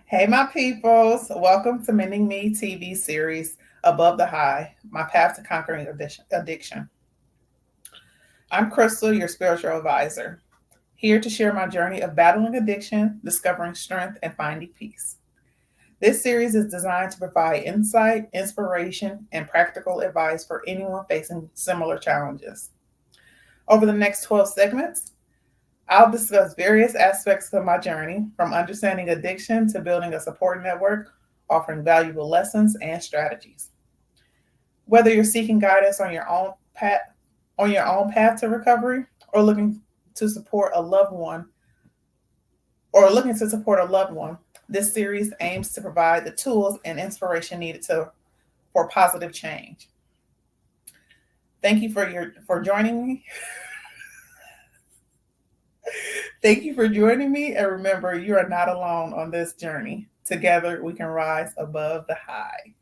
Hey, my peoples. Welcome to Mending Me TV series, Above the High, My Path to Conquering Addiction. I'm Crystal, your spiritual advisor, here to share my journey of battling addiction, discovering strength, and finding peace. This series is designed to provide insight, inspiration, and practical advice for anyone facing similar challenges. Over the next 12 segments, I'll discuss various aspects of my journey, from understanding addiction to building a support network, offering valuable lessons and strategies. Whether you're seeking guidance on your own path to recovery, or to support a loved one, looking to support a loved one, this series aims to provide the tools and inspiration needed for positive change. Thank you for joining me. Thank you for joining me, and remember, you are not alone on this journey. Together, we can rise above the high.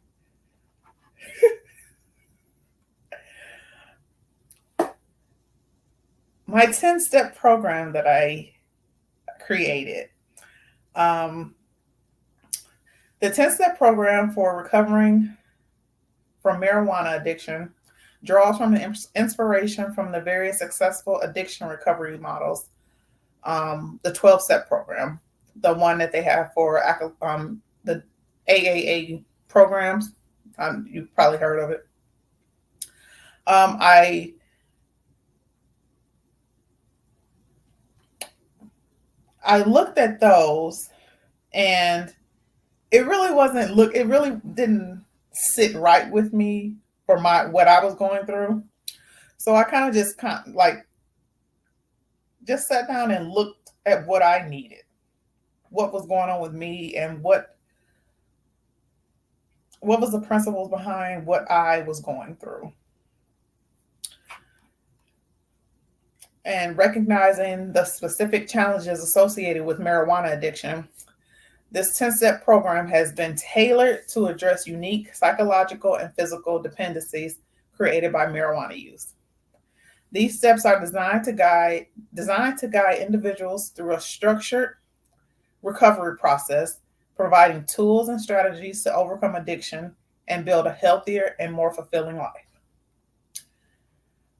My 10-step program that I created. Um, the 10-step program for recovering from marijuana addiction draws from the inspiration from the various successful addiction recovery models. The 12-step program, the one that they have for the AAA programs. You've probably heard of it. I looked at those, and it really didn't sit right with me for what I was going through. So I just sat down and looked at what I needed, what was going on with me, and what was the principles behind what I was going through. And recognizing the specific challenges associated with marijuana addiction, this 10-step program has been tailored to address unique psychological and physical dependencies created by marijuana use. These steps are designed to guide individuals through a structured recovery process, providing tools and strategies to overcome addiction and build a healthier and more fulfilling life.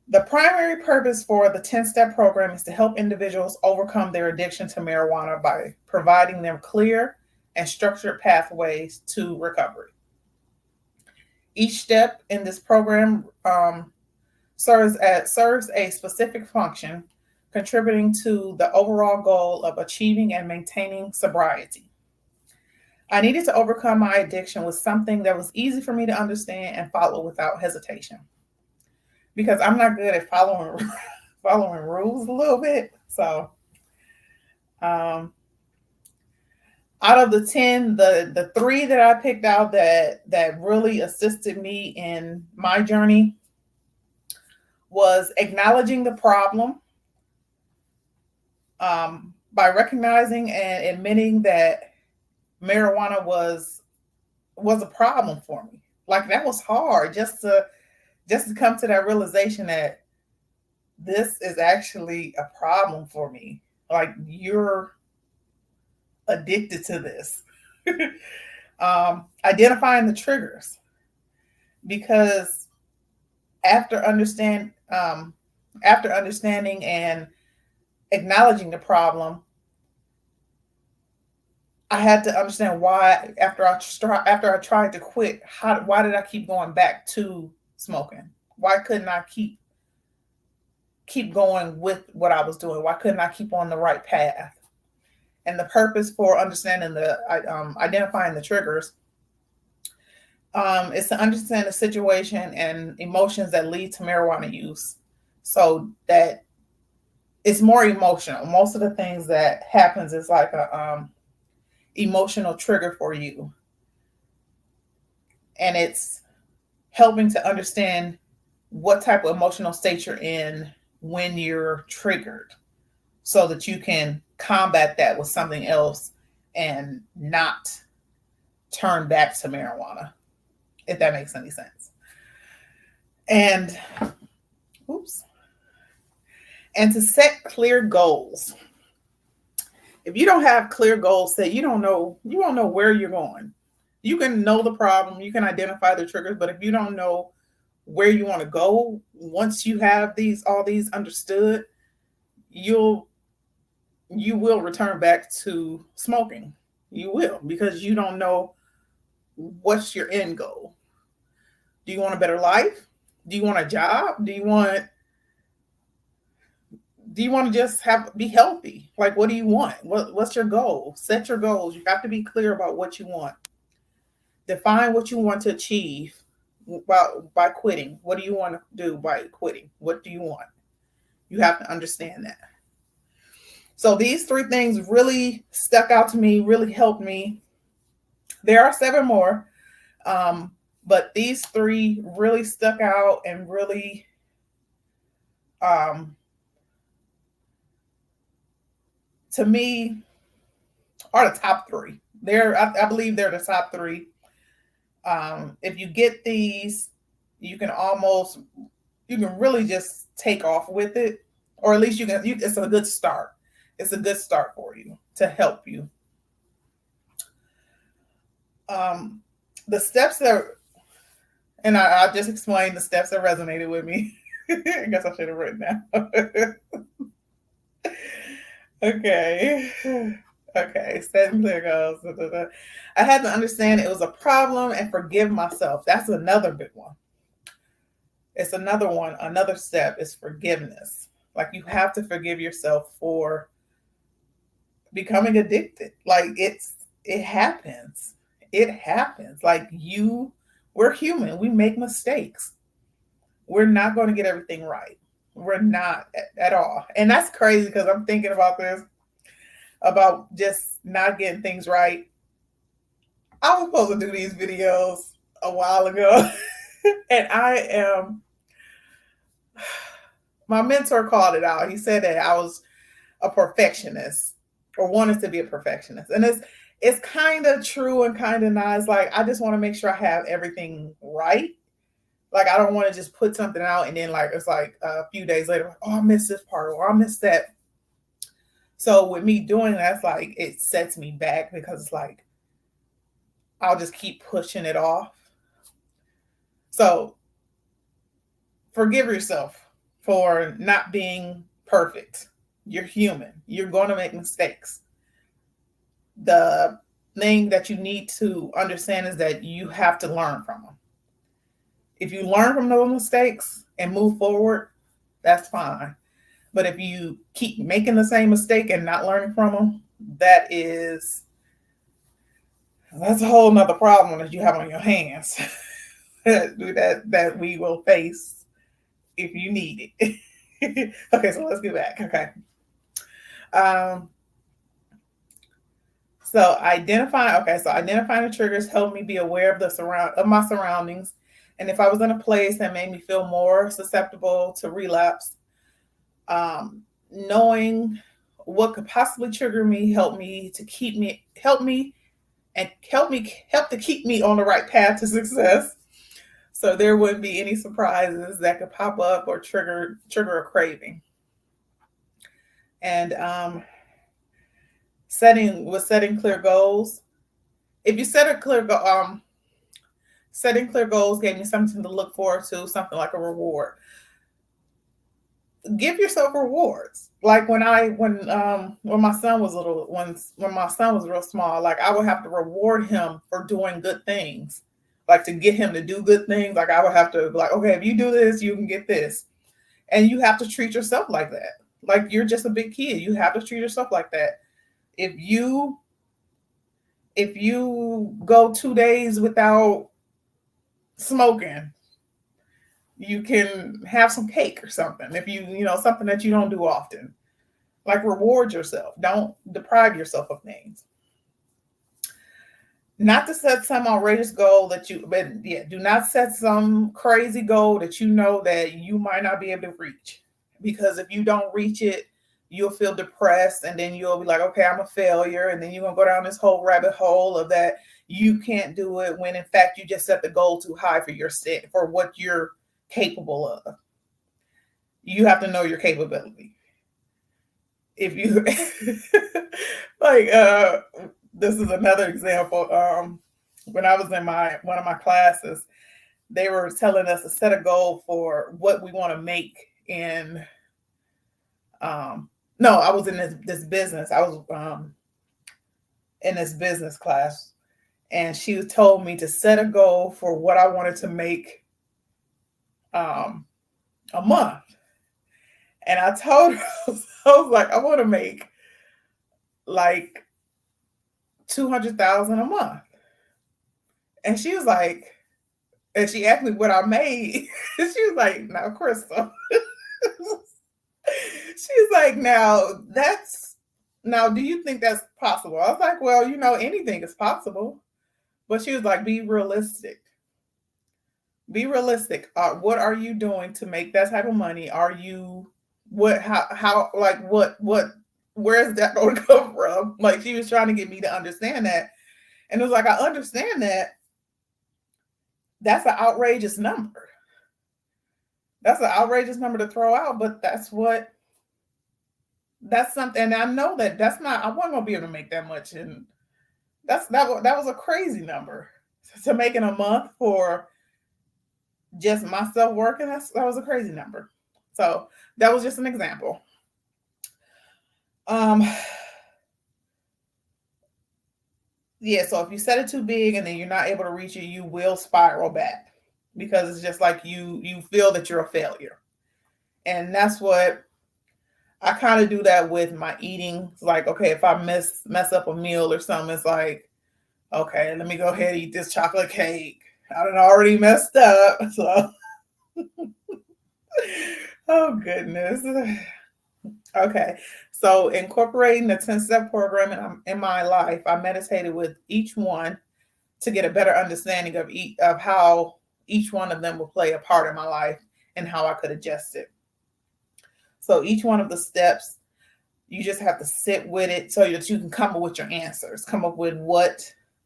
The primary purpose for the 10-step program is to help individuals overcome their addiction to marijuana by providing them clear and structured pathways to recovery. Each step in this program serves a specific function, contributing to the overall goal of achieving and maintaining sobriety. I needed to overcome my addiction with something that was easy for me to understand and follow without hesitation, because I'm not good at following rules a little bit. So, out of the 10, the three that I picked out that really assisted me in my journey was acknowledging the problem, by recognizing and admitting that marijuana was a problem for me. Like, that was hard, just to come to that realization that this is actually a problem for me. Like, you're addicted to this. Identifying the triggers, because after understanding and acknowledging the problem, I had to understand why. After I tried to quit, why did I keep going back to smoking? Why couldn't I keep going with what I was doing? Why couldn't I keep on the right path? And the purpose for understanding identifying the triggers is to understand the situation and emotions that lead to marijuana use, so that it's more emotional. Most of the things that happens is like a emotional trigger for you, and it's helping to understand what type of emotional state you're in when you're triggered, so that you can combat that with something else and not turn back to marijuana, if that makes any sense. And to set clear goals. If you don't have clear goals set, you won't know where you're going. You can know the problem, you can identify the triggers, but if you don't know where you want to go, once you have all these understood, you will return back to smoking. You will, because you don't know what's your end goal. Do you want a better life? Do you want a job? Do you want to just be healthy? Like, what do you want? What's your goal? Set your goals. You have to be clear about what you want. Define what you want to achieve by quitting. What do you want to do by quitting? What do you want? You have to understand that. So these 3 things really stuck out to me, really helped me. There are 7 more, but these 3 really stuck out and really to me are the top 3. I believe they're the top 3. If you get these, you can really just take off with it, or at least it's a good start. It's a good start for you to help you. The steps and I just explained the steps that resonated with me. I guess I should have written down. Okay. Setting clear goals. I had to understand it was a problem and forgive myself. That's another big one. It's another one. Another step is forgiveness. Like, you have to forgive yourself for becoming addicted. Like, it happens. It happens. Like, we're human. We make mistakes. We're not going to get everything right. We're not at all. And that's crazy, because I'm thinking about this, about just not getting things right. I was supposed to do these videos a while ago. And my mentor called it out. He said that I was a perfectionist, or wanted to be a perfectionist. And it's kind of true and kind of nice. Like, I just want to make sure I have everything right. Like, I don't want to just put something out and then, like, it's like a few days later, like, oh, I missed this part, or I missed that. So with me doing that, it's like, it sets me back, because it's like, I'll just keep pushing it off. So forgive yourself for not being perfect. You're human. You're going to make mistakes. The thing that you need to understand is that you have to learn from them. If you learn from those mistakes and move forward, that's fine. But if you keep making the same mistake and not learning from them, that's a whole nother problem that you have on your hands that we will face if you need it. Okay, so let's get back. Okay. So identifying the triggers helped me be aware of my surroundings. And if I was in a place that made me feel more susceptible to relapse, knowing what could possibly trigger me help to keep me on the right path to success. So there wouldn't be any surprises that could pop up or trigger a craving. And setting clear goals. If you set a clear goal, setting clear goals gave me something to look forward to, something like a reward. Give yourself rewards. Like, when my son was little, when my son was real small, like, I would have to reward him for doing good things, like, to get him to do good things. Like, I would have to be like, okay, if you do this, you can get this. And you have to treat yourself like that. Like, you're just a big kid. You have to treat yourself like that. If you go 2 days without smoking, you can have some cake or something. If something that you don't do often, like, reward yourself. Don't deprive yourself of things. Not to set some outrageous goal do not set some crazy goal that you know that you might not be able to reach. Because if you don't reach it, you'll feel depressed, and then you'll be like, okay, I'm a failure. And then you're going to go down this whole rabbit hole of that you can't do it, when in fact you just set the goal too high for what you're capable of. You have to know your capability. if you like this is another example. When I was in my one of my classes, they were telling us to set a goal for what we want to make in no, I was in this business. I was in this business class, and she told me to set a goal for what I wanted to make um a month. And I told her, I was like, I want to make like 200,000 a month. And she was like, and she asked me what I made. She was like, now, Crystal. She's like, now, do you think that's possible? I was like, well, anything is possible. But she was like, be realistic. Be realistic. What are you doing to make that type of money? Are you, where is that going to come from? Like, she was trying to get me to understand that. And it was like, I understand that. That's an outrageous number. That's an outrageous number to throw out, but that's something. And I know that's not, I wasn't going to be able to make that much. And that was a crazy number to make in a month for just myself working. That was a crazy number. So that was just an example. Yeah, so if you set it too big and then you're not able to reach it, you will spiral back because it's just like you feel that you're a failure. And that's what I kind of do that with my eating. It's like, okay, if I mess up a meal or something, it's like, okay, let me go ahead and eat this chocolate cake. I done already messed up. So oh goodness. Okay. So incorporating the 10-step program in my life, I meditated with each one to get a better understanding of how each one of them will play a part in my life and how I could adjust it. So each one of the steps, you just have to sit with it so that you can come up with your answers, come up with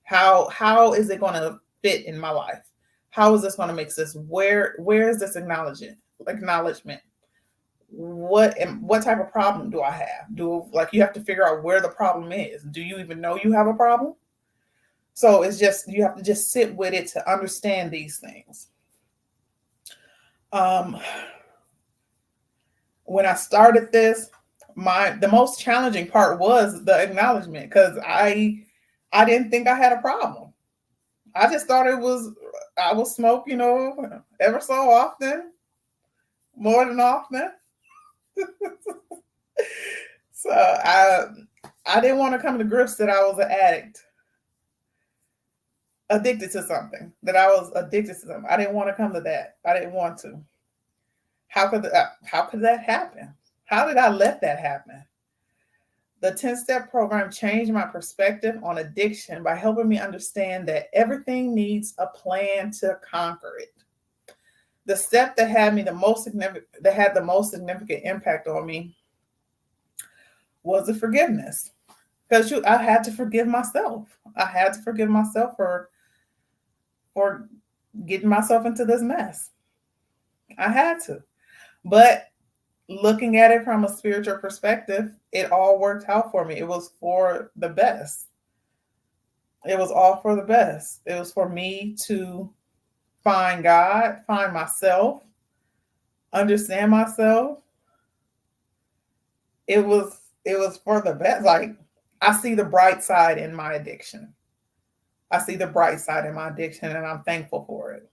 how is it going to fit in my life? How is this going to make sense? Where is this acknowledgement? What type of problem do I have? You have to figure out where the problem is. Do you even know you have a problem? So it's just, you have to just sit with it to understand these things. When I started this, the most challenging part was the acknowledgement, because I didn't think I had a problem. I just thought I would smoke, ever so often, more than often. So I didn't want to come to grips that I was an addict, addicted to something, that I was addicted to something. I didn't want to come to that. I didn't want to. How could that happen? How did I let that happen? The 10-step program changed my perspective on addiction by helping me understand that everything needs a plan to conquer it. The step that had the most significant impact on me was the forgiveness. Because I had to forgive myself. I had to forgive myself for getting myself into this mess. I had to. But looking at it from a spiritual perspective, it all worked out for me. It was for the best. It was all for the best. It was for me to find God, find myself, understand myself. It was for the best. Like, I see the bright side in my addiction. I see the bright side in my addiction, and I'm thankful for it.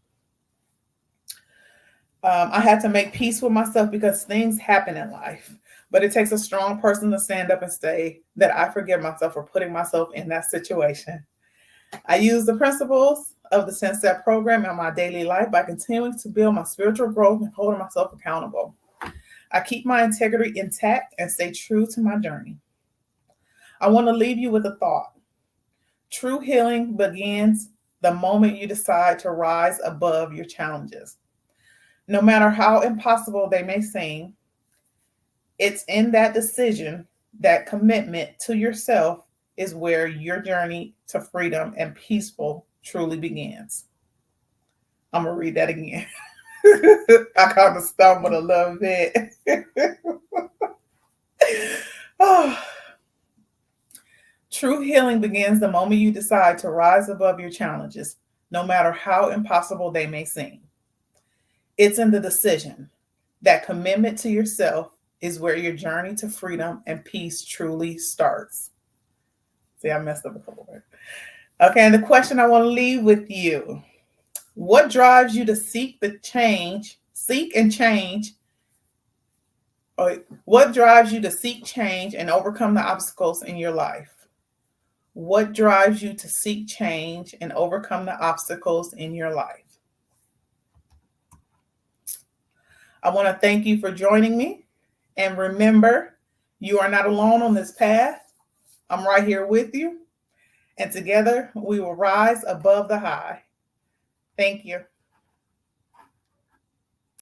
I had to make peace with myself because things happen in life, but it takes a strong person to stand up and say that I forgive myself for putting myself in that situation. I use the principles of the 10-step program in my daily life by continuing to build my spiritual growth and holding myself accountable. I keep my integrity intact and stay true to my journey. I want to leave you with a thought. True healing begins the moment you decide to rise above your challenges. No matter how impossible they may seem, it's in that decision, that commitment to yourself, is where your journey to freedom and peaceful truly begins. I'm going to read that again. I kind of stumbled a little bit. True healing begins the moment you decide to rise above your challenges, no matter how impossible they may seem. It's in the decision. That commitment to yourself is where your journey to freedom and peace truly starts. See, I messed up a couple words. Okay, and the question I want to leave with you: what drives you to seek and change, or what drives you to seek change and overcome the obstacles in your life? What drives you to seek change and overcome the obstacles in your life? I want to thank you for joining me. And remember, you are not alone on this path. I'm right here with you. And together we will rise above the high. Thank you.